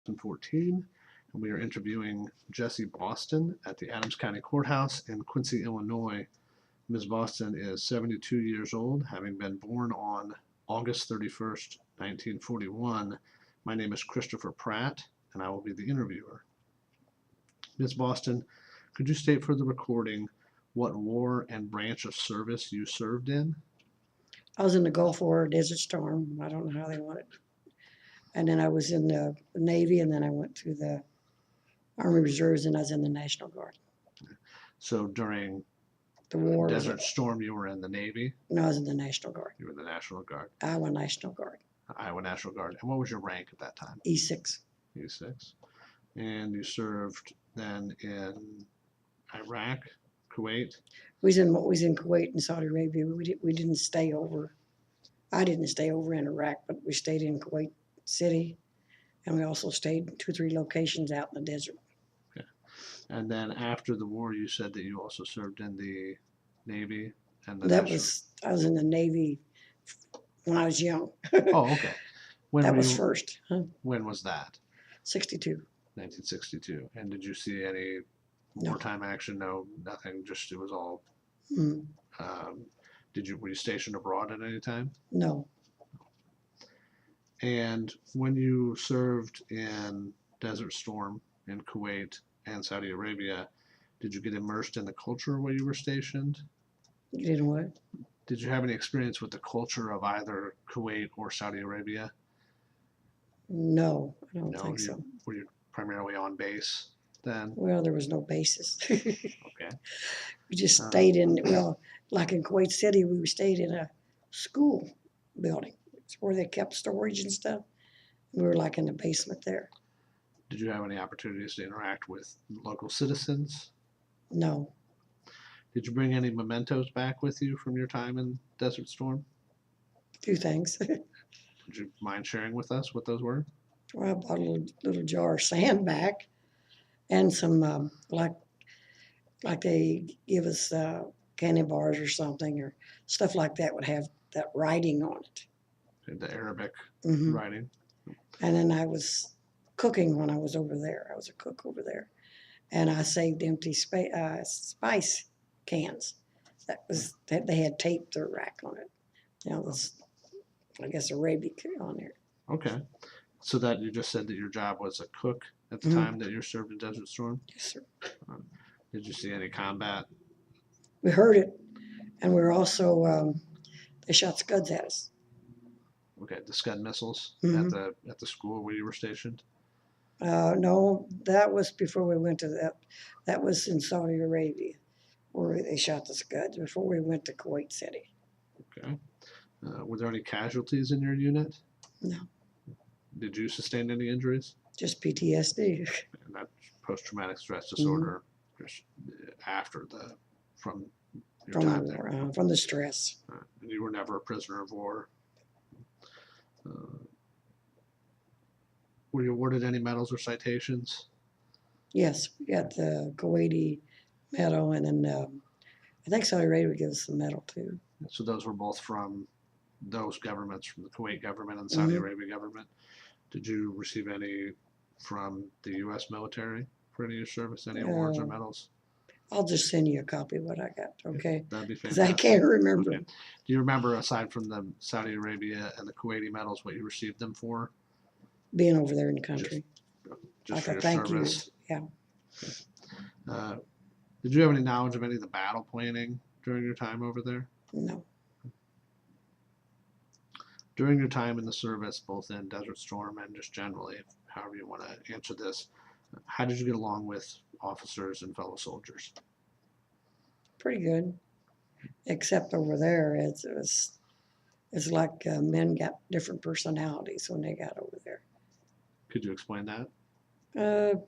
2014, and we are interviewing Jessie Boston at the Adams County Courthouse in Quincy, Illinois. Ms. Boston is 72 years old, having been born on August 31st, 1941. My name is Christopher Pratt, and I will be the interviewer. Ms. Boston, could you state for the recording what war and branch of service you served in? I was in the Gulf War, Desert Storm. I don't know how they want it. And then I was in the Navy, and then I went to the Army Reserves, and I was in the National Guard. So during The war. Desert Storm, you were in the Navy? No, I was in the National Guard. You were in the National Guard. Iowa National Guard. Iowa National Guard. And what was your rank at that time? E6. E6. And you served then in Iraq, Kuwait? We was in Kuwait and Saudi Arabia. We didn't stay over. I didn't stay over in Iraq, but we stayed in Kuwait City, and we also stayed in 2 or 3 locations out in the desert. Okay. And then after the war, you said that you also served in the Navy and the I was in the Navy when I was young. Oh, okay. That was first. Huh? When was that? 62. 1962. And did you see any wartime action? No, nothing. Just it was all. Mm. Were you stationed abroad at any time? No. And when you served in Desert Storm in Kuwait and Saudi Arabia, did you get immersed in the culture where you were stationed? You didn't what? Did you have any experience with the culture of either Kuwait or Saudi Arabia? No, I don't think so. Were you primarily on base then? Well, there was no bases. Okay. We just stayed in, like in Kuwait City, we stayed in a school building. It's where they kept storage and stuff. We were like in the basement there. Did you have any opportunities to interact with local citizens? No. Did you bring any mementos back with you from your time in Desert Storm? A few things. Would you mind sharing with us what those were? Well, I bought a little jar of sand back and some, like they give us candy bars or something or stuff like that would have that writing on it. The Arabic Mm-hmm. writing. And then I was cooking when I was over there. I was a cook over there. And I saved empty spice cans. They had taped their rack on it. You know, this, I guess, Arabic on there. Okay. So that you just said that your job was a cook at the time that you served in Desert Storm? Yes, sir. Did you see any combat? We heard it. And we were also, they shot Scuds at us. Okay, the Scud missiles at the school where you were stationed? No, that was before we went to that. That was in Saudi Arabia, where they shot the Scuds before we went to Kuwait City. Okay. Were there any casualties in your unit? No. Did you sustain any injuries? Just PTSD. And that's post-traumatic stress disorder from your time there? From the stress. And you were never a prisoner of war? Were you awarded any medals or citations? Yes, we got the Kuwaiti medal, and then I think Saudi Arabia would give us a medal too. So those were both from those governments, from the Kuwait government and Saudi Arabia government. Did you receive any from the U.S. military for any of your service, any awards or medals? I'll just send you a copy of what I got, okay? That'd be fantastic. Because I can't remember. Okay. Do you remember, aside from the Saudi Arabia and the Kuwaiti medals, what you received them for? Being over there in the country. Just like for your thank service? You. Yeah. Okay. Did you have any knowledge of any of the battle planning during your time over there? No. During your time in the service, both in Desert Storm and just generally, however you want to answer this, how did you get along with officers and fellow soldiers? Pretty good, except over there, it's like men got different personalities when they got over there. Could you explain that?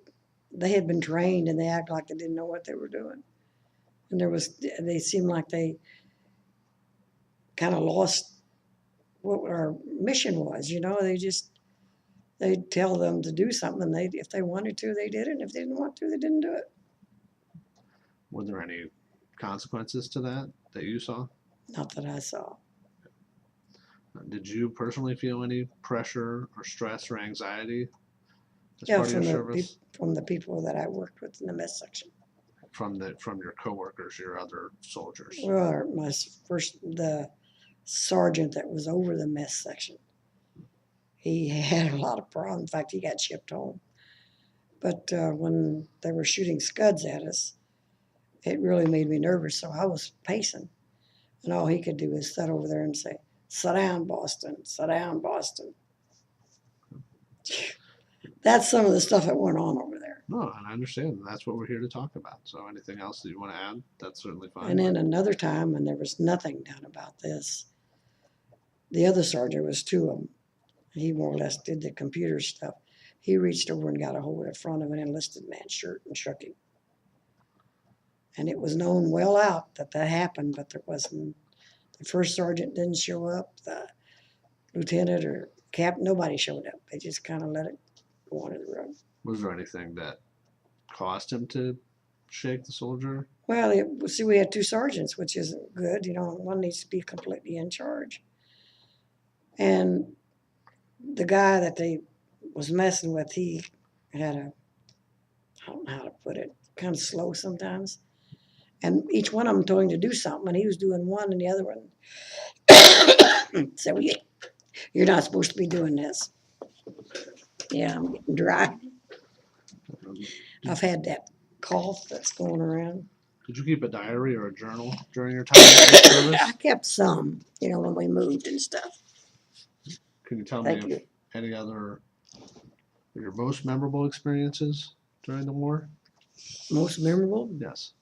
They had been trained and they act like they didn't know what they were doing, and they seemed like they kind of lost what our mission was. You know, they'd tell them to do something, and if they wanted to, they did it, and if they didn't want to, they didn't do it. Were there any consequences to that you saw? Not that I saw. Did you personally feel any pressure or stress or anxiety as Yeah, part of from your the service? from the people that I worked with in the mess section. From your coworkers, your other soldiers? Well, the sergeant that was over the mess section, he had a lot of problems. In fact, he got shipped home. But when they were shooting scuds at us, it really made me nervous. So I was pacing, and all he could do is sit over there and say, "Sit down, Boston. Sit down, Boston." That's some of the stuff that went on over there. No, and I understand. That's what we're here to talk about. So anything else that you want to add, that's certainly fine. And then another time, and there was nothing done about this, the other sergeant, was two of them. He more or less did the computer stuff. He reached over and got a hold of the front of an enlisted man's shirt and shook him. And it was known well out that that happened, but there wasn't. The first sergeant didn't show up. The lieutenant or captain, nobody showed up. They just kind of let it go under the rug. Was there anything that caused him to shake the soldier? Well, see, we had two sergeants, which isn't good. You know, one needs to be completely in charge. And the guy that they was messing with, he had I don't know how to put it, kind of slow sometimes. And each one of them told him to do something, and he was doing one, and the other one said, "Well, you're not supposed to be doing this." Yeah, I'm getting dry. I've had that cough that's going around. Did you keep a diary or a journal during your time in the service? I kept some, you know, when we moved and stuff. Can you tell Thank me you. of any other your most memorable experiences during the war? Most memorable? Yes.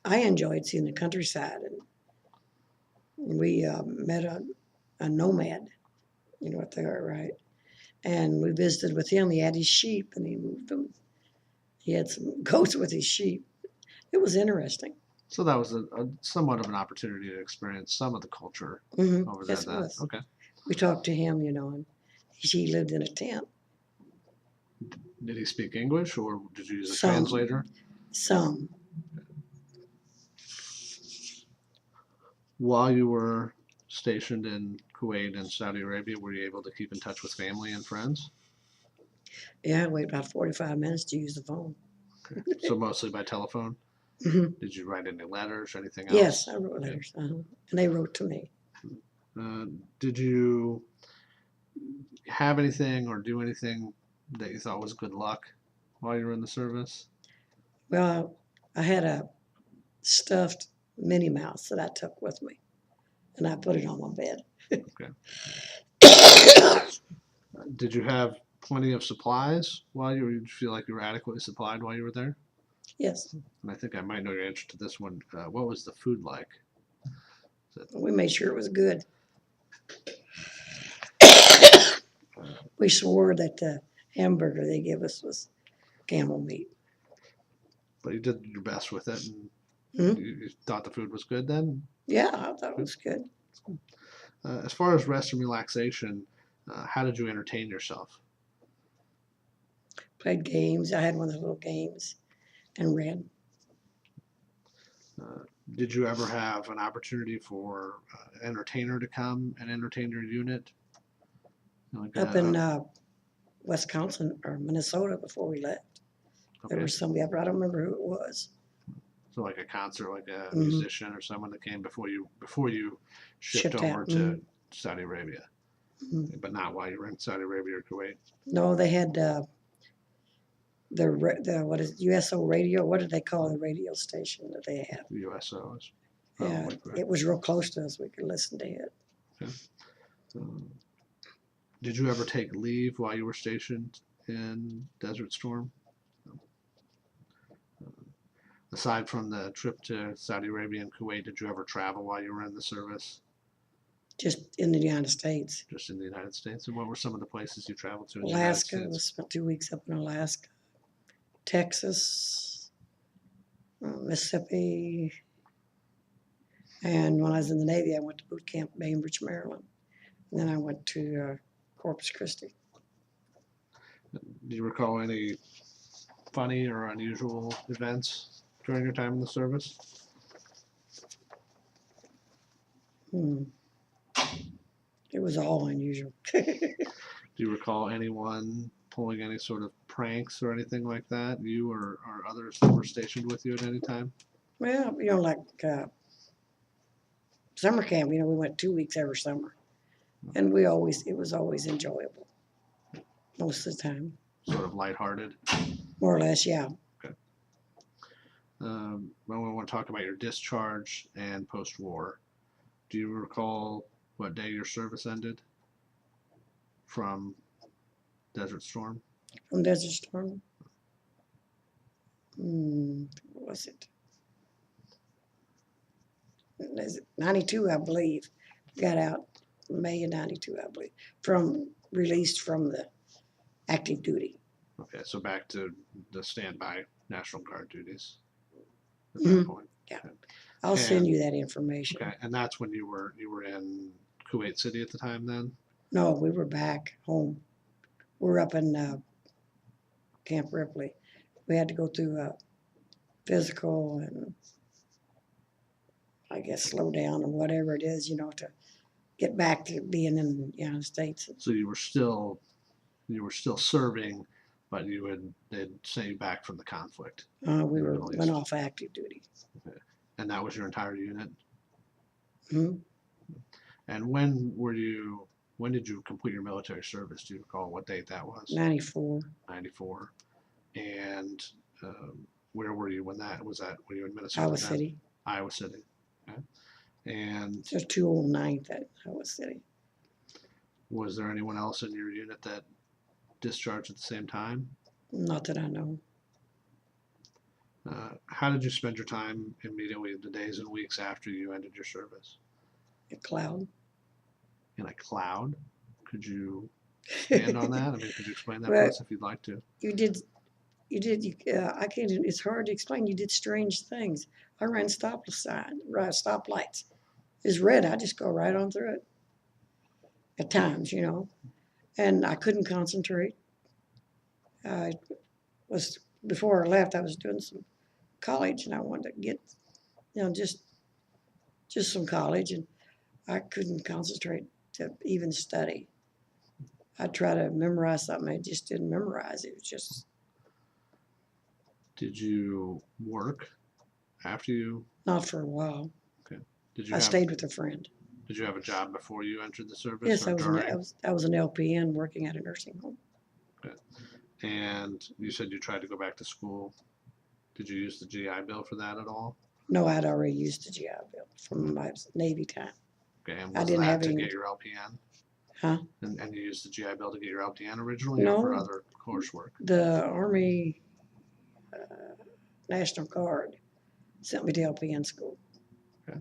I enjoyed seeing the countryside, and we met a nomad. You know what they are, right? And we visited with him. He had his sheep, and he moved them. He had some goats with his sheep. It was interesting. So that was a somewhat of an opportunity to experience some of the culture Mm-hmm. over there. Yes, it Then. was. Okay. We talked to him, you know, and he lived in a tent. Did he speak English, or did you use a Some. translator? Some. While you were stationed in Kuwait and Saudi Arabia, were you able to keep in touch with family and friends? Yeah, I waited about 45 minutes to use the phone. Okay. So mostly by telephone? Mm-hmm. Did you write any letters or anything else? Yes, I wrote letters, and they wrote to me. Did you have anything or do anything that you thought was good luck while you were in the service? Well, I had a stuffed Minnie Mouse that I took with me, and I put it on my bed. Okay. Did you have plenty of supplies while you were? Did you feel like you were adequately supplied while you were there? Yes, And I think I might know your answer to this one. What was the food like? we made sure it was good. We swore that the hamburger they gave us was camel meat. But you did your best with it, and Hmm? you thought the food was good then? Yeah, I thought it was good. As far as rest and relaxation, how did you entertain yourself? Played games. I had one of the little games and read. Did you ever have an opportunity for an entertainer to come and entertain your unit? Like Up in Wisconsin or Minnesota before we left, there okay. was somebody up there. I don't remember who it was. So like a concert, like a Mhm. musician or someone that came before you shipped Shipped over out. to Saudi Arabia, Mhm. but not while you were in Saudi Arabia or Kuwait. No, they had the what is USO radio? What did they call the radio station that they had? The USOs. Yeah, Probably correct. it was real close to us. We could listen to it. Did you ever take leave while you were stationed in Desert Storm? Aside from the trip to Saudi Arabia and Kuwait, did you ever travel while you were in the service? Just in the United States. Just in the United States? And what were some of the places you traveled to in Alaska. the United We States? spent 2 weeks up in Alaska. Texas, Mississippi. And when I was in the Navy, I went to boot camp in Bainbridge, Maryland. And then I went to Corpus Christi. Do you recall any funny or unusual events during your time in the service? There It was all unusual. Do you recall anyone pulling any sort of pranks or anything like that? You or others that were stationed with you at any time? Well, like summer camp, we went 2 weeks every summer. And it was always enjoyable most of the time. Sort of lighthearted. More or less, yeah. Okay. Well, we want to talk about your discharge and post-war. Do you recall what day your service ended from Desert Storm? From Desert Storm. What was it? 92, I believe. Got out May of 92, I believe. Released from the active duty. Okay, so back to the standby National Guard duties at Mhm. that point. Yeah. Okay. I'll send you that information. Okay, and that's when you were in Kuwait City at the time then? No, we were back home. We were up in Camp Ripley. We had to go through a physical and I guess slow down or whatever it is, to get back to being in the United States. So you were still serving, but they'd sent you back from the conflict. We Middle went East. off active duty. Okay. And that was your entire unit? Mhm. And when did you complete your military service? Do you recall what date that was? 94. 94. And where were you when that was? Were you in Minnesota? Iowa then? City. Iowa City. Okay. And Just 209th at Iowa City. was there anyone else in your unit that discharged at the same time? Not that I know. How did you spend your time immediately, the days and weeks after you ended your service? A cloud. In a cloud? Could you expand on that? I mean, could you explain that Well, to us if you'd like to? You did. I can't. It's hard to explain. You did strange things. I ran stoplights. It's red. I just go right on through it. At times, and I couldn't concentrate. I was before I left. I was doing some college, and I wanted to get, just some college, and I couldn't concentrate to even study. I tried to memorize something. I just didn't memorize. It was just. Did you work after you? Not for a while. Okay. I stayed with a friend. Did you have a job before you entered the service? Yes, or I was an LPN working at a nursing home. Okay. And you said you tried to go back to school. Did you use the GI Bill for that at all? No, I'd already used the GI Bill from my Navy time. Okay. And I was didn't that have to any. get your LPN? Huh? And you used the GI Bill to get your LPN originally, No. or for other coursework? The Army National Guard sent me to LPN school. Okay.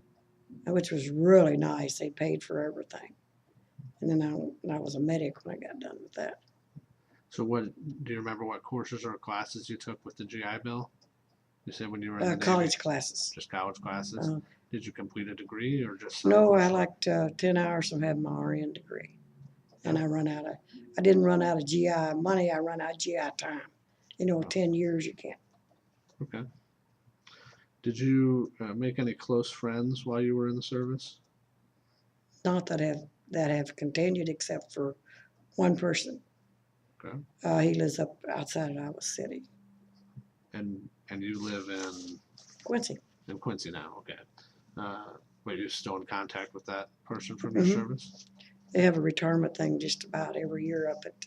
Which was really nice. They paid for everything. And then I was a medic when I got done with that. So do you remember what courses or classes you took with the GI Bill? You said when you were in the college Navy? classes. Just college classes? Did you complete a degree or just? No, I liked 10 hours from having my RN degree. And I didn't run out of GI money, I run out of GI time. 10 years you can't. Okay. Did you make any close friends while you were in the service? Not that have continued except for one person. Okay. He lives up outside of Iowa City. And you live in? Quincy. In Quincy now, okay. But you're still in contact with that person from your service? They have a retirement thing just about every year up at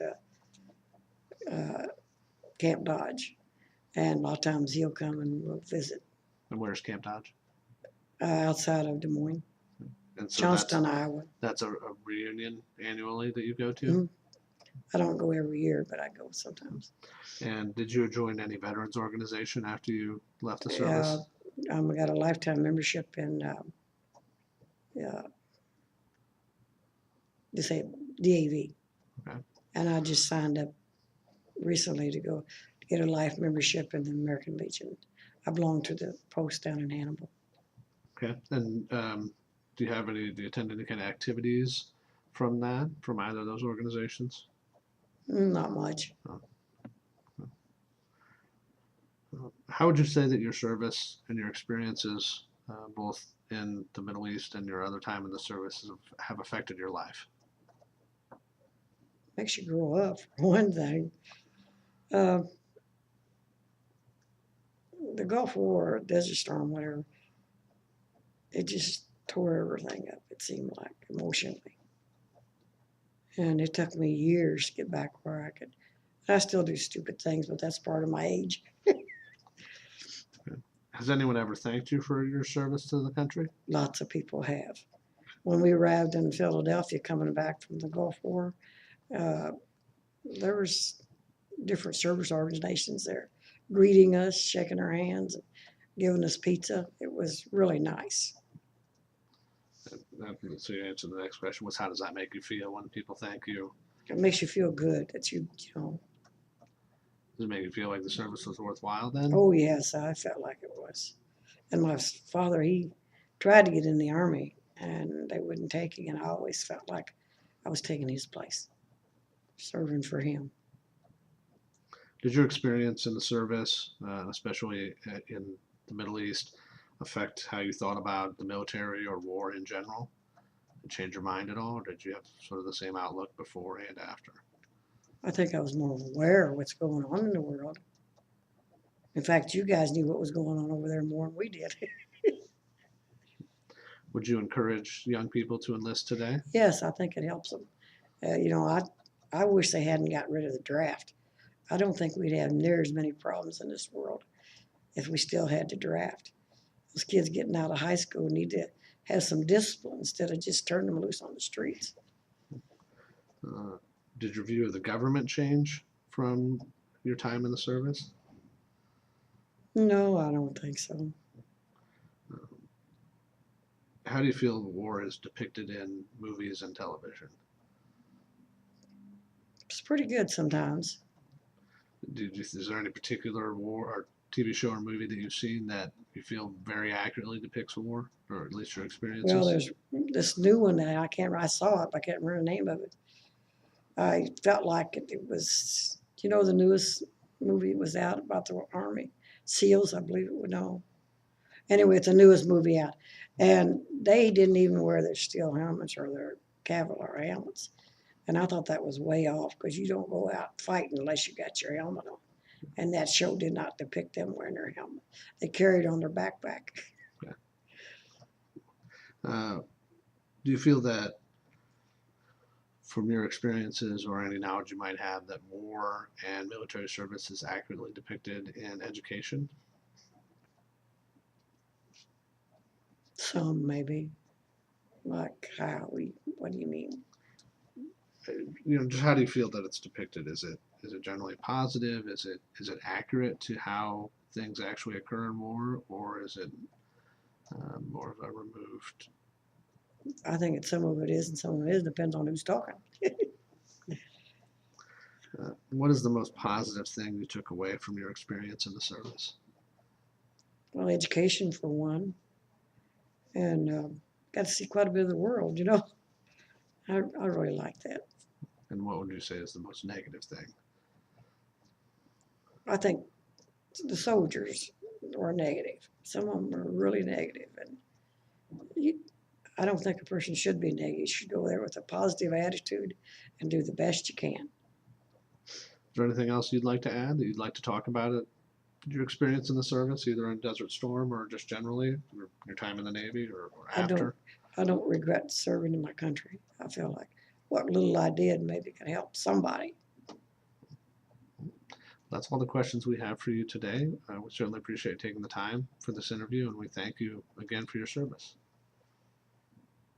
Camp Dodge. And a lot of times he'll come and we'll visit. And where's Camp Dodge? Outside of Des Moines. And so Johnston, Iowa. That's a reunion annually that you go to? Mm-hmm. I don't go every year, but I go sometimes. And did you join any veterans organization after you left the service? I got a lifetime membership in DAV. Okay. And I just signed up recently to get a life membership in the American Legion. I belong to the post down in Hannibal. Okay. And do you attend any kind of activities from either of those organizations? Not much. How would you say that your service and your experiences, both in the Middle East and your other time in the service, have affected your life? Makes you grow up, for one thing. Uh, the Gulf War, Desert Storm, whatever, it just tore everything up, it seemed like, emotionally. And it took me years to get back where I could. I still do stupid things, but that's part of my age. Has anyone ever thanked you for your service to the country? Lots of people have. When we arrived in Philadelphia coming back from the Gulf War, uh, there was different service organizations there greeting us, shaking our hands, and giving us pizza. It was really nice. So you answered the next question was, how does that make you feel when people thank you? It makes you feel good that you know. Does it make you feel like the service was worthwhile then? Oh yes, I felt like it was. And my father, he tried to get in the army, and they wouldn't take him. And I always felt like I was taking his place, serving for him. Did your experience in the service, especially in the Middle East, affect how you thought about the military or war in general? Did it change your mind at all, or did you have sort of the same outlook before and after? I think I was more aware of what's going on in the world. In fact, you guys knew what was going on over there more than we did. Would you encourage young people to enlist today? Yes, I think it helps them. You know, I wish they hadn't got rid of the draft. I don't think we'd have near as many problems in this world if we still had the draft. Those kids getting out of high school need to have some discipline instead of just turning them loose on the streets. Uh, did your view of the government change from your time in the service? No, I don't think so. How do you feel the war is depicted in movies and television? It's pretty good sometimes. Is there any particular war or TV show or movie that you've seen that you feel very accurately depicts war, or at least your experiences? Well, there's this new one that I saw it, but I can't remember the name of it. I felt like it was, you know, the newest movie was out about the Army, SEALs, I believe it would know. Anyway, it's the newest movie out. And they didn't even wear their steel helmets or their Kevlar helmets. And I thought that was way off because you don't go out fighting unless you got your helmet on. And that show did not depict them wearing their helmet. They carried on their backpack. Okay. Do you feel that, from your experiences or any knowledge you might have, that war and military service is accurately depicted in education? Some maybe. Like how what do you mean? Just how do you feel that it's depicted? Is it generally positive? Is it accurate to how things actually occur in war, or is it more of a removed? I think some of it is and some of it is. Depends on who's talking. What is the most positive thing you took away from your experience in the service? Well, education for one, and got to see quite a bit of the world. You know, I really like that. And what would you say is the most negative thing? I think the soldiers were negative. Some of them are really negative, and I don't think a person should be negative. You should go there with a positive attitude and do the best you can. Is there anything else you'd like to add that you'd like to talk about it? Your experience in the service, either in Desert Storm or just generally, your time in the Navy or after? I don't regret serving in my country. I feel like what little I did maybe could help somebody. That's all the questions we have for you today. We certainly appreciate taking the time for this interview, and we thank you again for your service.